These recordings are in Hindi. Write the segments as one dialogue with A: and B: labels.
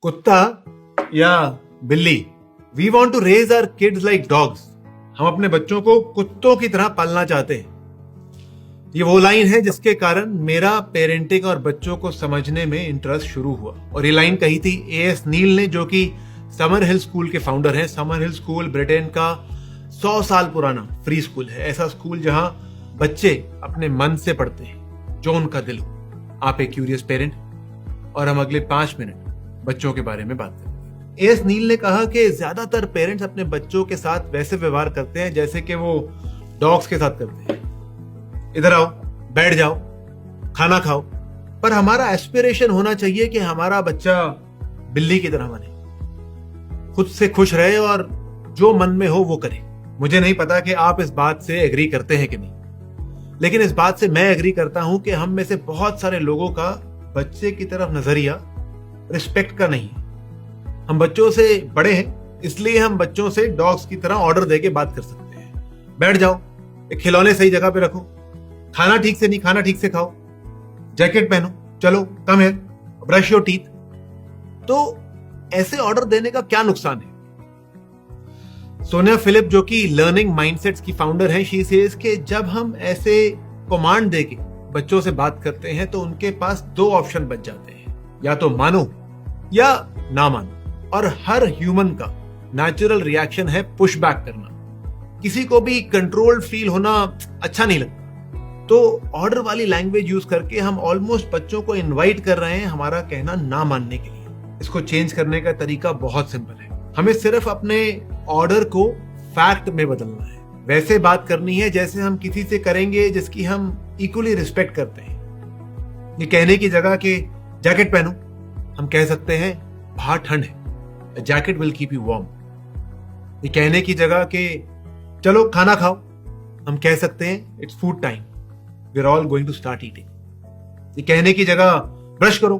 A: कुत्ता या बिल्ली, we want to raise our kids like dogs. हम अपने बच्चों को कुत्तों की तरह पालना चाहते हैं। ये वो लाइन है जिसके कारण मेरा पेरेंटिंग और बच्चों को समझने में इंटरेस्ट शुरू हुआ। और ये लाइन कही थी एएस नील ने, जो कि समर हिल स्कूल के फाउंडर हैं। समर हिल स्कूल ब्रिटेन का 100 साल पुराना फ्री स्कूल है। ऐसा स्कूल जहां बच्चे अपने मन से पढ़ते हैं, जो उनका दिल हो। आप एक क्यूरियस पेरेंट, और हम अगले 5 मिनट बच्चों के बारे में बात करेंगे। एएस नील ने कहा कि ज्यादातर पेरेंट्स अपने बच्चों के साथ वैसे व्यवहार करते हैं जैसे कि वो डॉग्स के साथ करते हैं। इधर आओ, बैठ जाओ, खाना खाओ। पर हमारा एस्पिरेशन होना चाहिए कि हमारा बच्चा बिल्ली की तरह बने, खुद से खुश रहे और जो मन में हो वो करे। मुझे नहीं पता कि आप इस बात से एग्री करते हैं कि नहीं, लेकिन इस बात से मैं एग्री करता हूं कि हम में से बहुत सारे लोगों का बच्चे की तरफ नजरिया रिस्पेक्ट का नहीं है। हम बच्चों से बड़े हैं, इसलिए हम बच्चों से डॉग्स की तरह ऑर्डर देके बात कर सकते हैं। बैठ जाओ, एक खिलौने सही जगह पे रखो, खाना ठीक से नहीं खाना, ठीक से खाओ, जैकेट पहनो, चलो कम है, ब्रश योर टीथ। तो ऐसे ऑर्डर देने का क्या नुकसान है? सोनिया फिलिप, जो कि लर्निंग माइंडसेट्स की फाउंडर हैं, शी सेज कि जब हम ऐसे कमांड देके बच्चों से बात करते हैं तो उनके पास 2 ऑप्शन बच जाते हैं, या तो मानो या ना मानो। और हर ह्यूमन का नेचुरल रिएक्शन है पुश बैक करना। किसी को भी कंट्रोल्ड फील होना अच्छा नहीं लगता। तो ऑर्डर वाली लैंग्वेज यूज करके हम ऑलमोस्ट बच्चों को इनवाइट कर रहे हैं हमारा कहना ना मानने के लिए। इसको चेंज करने का तरीका बहुत सिंपल है। हमें सिर्फ अपने ऑर्डर को फैक्ट में बदलना है। वैसे बात करनी है जैसे हम किसी से करेंगे जिसकी हम इक्वली रिस्पेक्ट करते हैं। ये कहने की जगह कि जैकेट पहनो, हम कह सकते हैं बाहर ठंड है, jacket will keep you warm. ये कहने की जगह कि चलो खाना खाओ, हम कह सकते हैं it's food time, we are all going to start eating. ये कहने की जगह ब्रश करो,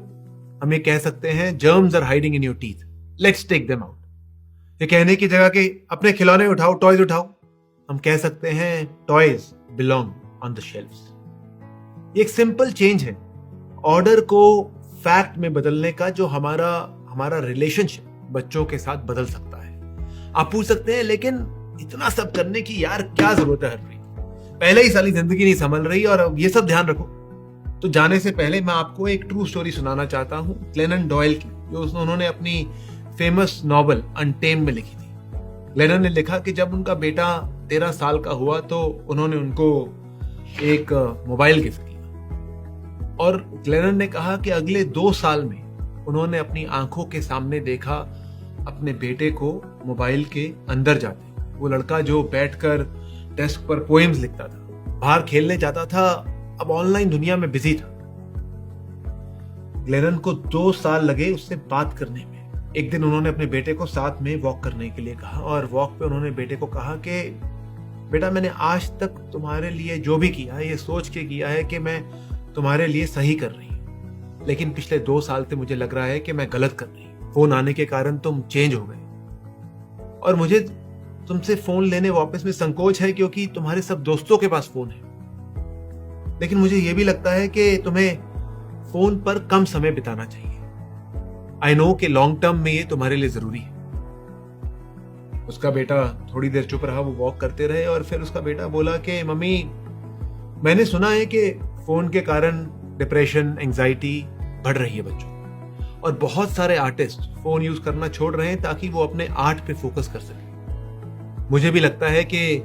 A: हम ये कह सकते हैं germs are hiding in your teeth, let's take them out. ये कहने की जगह कि अपने खिलौने उठाओ, टॉयज उठाओ, हम कह सकते हैं toys belong on the shelves. ये एक सिंपल चेंज है ऑर्डर को फैक्ट में बदलने का, जो हमारा रिलेशनशिप बच्चों के साथ बदल सकता है। आप पूछ सकते हैं लेकिन इतना सब करने की यार क्या जरूरत है हरप्रीत? पहले ही साली जिंदगी नहीं संभल रही और अब ये सब ध्यान रखो। तो जाने से पहले मैं आपको एक ट्रू स्टोरी सुनाना चाहता हूं ग्लेनन डॉयल की, जो उन्होंने अपनी फेमस नॉवल अनटेम्ड में लिखी थी। ग्लेनन ने लिखा कि जब उनका बेटा 13 साल का हुआ तो उन्होंने उनको एक मोबाइल गिफ्ट किया। और ग्लेनन ने कहा कि अगले 2 साल में उन्होंने अपनी आंखों के सामने देखा अपने बेटे को मोबाइल के अंदर जाते। वो लड़का जो बैठकर डेस्क पर पोएम्स लिखता था, बाहर खेलने जाता था, अब ऑनलाइन दुनिया में बिजी था। ग्लेनन को 2 साल लगे उससे बात करने में। एक दिन उन्होंने अपने बेटे को साथ में वॉक करने के लिए कहा, और वॉक पे उन्होंने बेटे को कहा कि बेटा, मैंने आज तक तुम्हारे लिए जो भी किया है ये सोच के किया है कि मैं तुम्हारे लिए सही कर रही हूं, लेकिन पिछले 2 साल से मुझे लग रहा है कि मैं गलत कर रही हूं। फोन आने के कारण तुम चेंज हो गए और मुझे तुमसे फोन लेने वापस में संकोच है, क्योंकि तुम्हारे सब दोस्तों के पास फोन है। लेकिन मुझे यह भी लगता है कि तुम्हें फोन पर कम समय बिताना चाहिए। आई नो कि लॉन्ग टर्म में ये तुम्हारे लिए जरूरी है। उसका बेटा थोड़ी देर चुप रहा, वो वॉक करते रहे, और फिर उसका बेटा बोला कि मम्मी, मैंने सुना है कि फोन के कारण डिप्रेशन, एंजाइटी बढ़ रही है बच्चों, और बहुत सारे आर्टिस्ट फोन यूज करना छोड़ रहे हैं ताकि वो अपने आर्ट पे फोकस कर सके। मुझे भी लगता है कि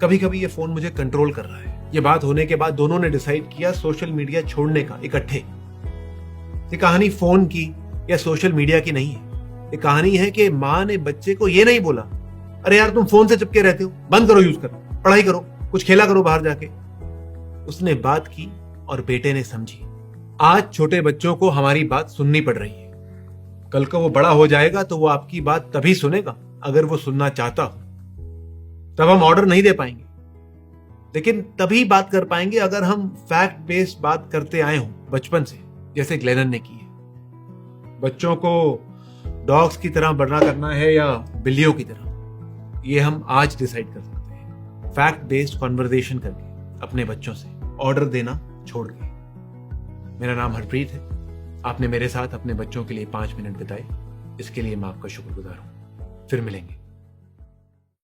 A: कभी कभी ये फोन मुझे कंट्रोल कर रहा है। ये बात होने के बाद दोनों ने डिसाइड किया सोशल मीडिया छोड़ने का इकट्ठे। ये कहानी फोन की या सोशल मीडिया की नहीं है। ये कहानी है कि माँ ने बच्चे को ये नहीं बोला, अरे यार तुम फोन से चिपके रहते हो, बंद करो यूज करना, पढ़ाई करो, कुछ खेला करो बाहर जाके। उसने बात की और बेटे ने समझी। आज छोटे बच्चों को हमारी बात सुननी पड़ रही है, कल को वो बड़ा हो जाएगा तो वो आपकी बात तभी सुनेगा अगर वो सुनना चाहता हो। तब हम ऑर्डर नहीं दे पाएंगे, लेकिन तभी बात कर पाएंगे अगर हम फैक्ट बेस्ड बात करते आए हों बचपन से, जैसे ग्लेनन ने की है। बच्चों को डॉग्स की तरह बड़ा करना है या बिल्लियों की तरह, ये हम आज डिसाइड कर सकते हैं, फैक्ट बेस्ड कॉन्वर्सेशन करके अपने बच्चों से, ऑर्डर देना छोड़ के। मेरा नाम हरप्रीत है। आपने मेरे साथ अपने बच्चों के लिए 5 मिनट बिताए। इसके लिए मैं आपका शुक्रगुजार हूं। फिर मिलेंगे।